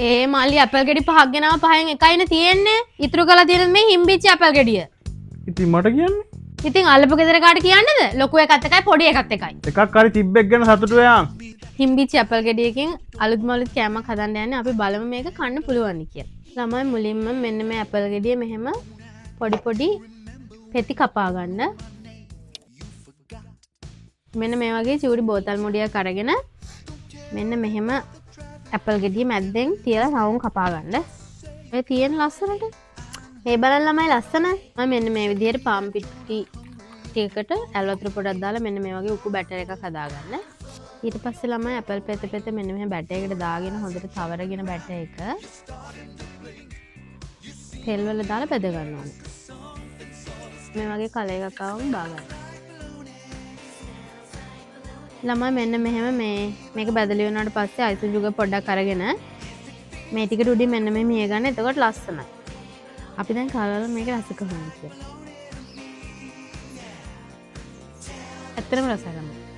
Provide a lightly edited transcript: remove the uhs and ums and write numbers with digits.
ඒ මල්ලි ඇපල් ගෙඩි පහක් ගෙනාව පහෙන් එකයිනේ තියෙන්නේ. ඉතුරු කරලා තියෙන මේ හිම්බිච්ච ඇපල් ගෙඩිය. ඉතින් මට කියන්නේ. ඉතින් අල්ලපු ගෙදර කාට කියන්නද? ලොකු එකත් එකයි පොඩි එකත් එකයි. එකක් හරි තිබ්බෙක් ගැන සතුටු වෙනවා. හිම්බිච්ච ඇපල් ගෙඩියකින් අලුත් මලුත් කෑමක් හදන්න යන්නේ. අපි බලමු මේක කන්න පුළුවන් කියලා. ළමයි මුලින්ම මෙන්න මේ ඇපල් ගෙඩිය මෙහෙම පොඩි පොඩි පෙති කපා ගන්න. මෙන්න මේ වගේ චූටි බෝතල් මුඩියක් අරගෙන මෙන්න මෙහෙම ඇපල් ගෙඩිය මැද්දෙන් තියලා රවුම් කපා ගන්න. ඔය තියෙන ලස්සනට. මේ බලන්න ළමයි ලස්සන. මම මෙන්න මේ විදිහට පාන් පිටි ටිකකට ඇල් වතුර පොඩක් දාලා මෙන්න මේ වගේ උකු බැටර් එකක් හදාගන්න. ඊට පස්සේ ළමයි ඇපල් පෙත මෙන්න මෙහෙම බැටර් එකට දාගෙන හොඳට තවරගෙන බැටර් එක තෙල් වල දාලා බෙද ගන්න ඕනේ. මේ වගේ කලයක කවුම් බා ගන්න. ළමයි මෙන්න මෙහෙම මේක බැදලි වුණාට පස්සේ අයිස් ජුගර් පොඩ්ඩක් අරගෙන මේ ටිකට උඩින් මෙන්න මෙහෙම මිය ගන්න. එතකොට ලස්සනයි. අපි දැන් කාලා මේක රස කොහොමද කියලා. ඇත්තටම රසයි ළමයි.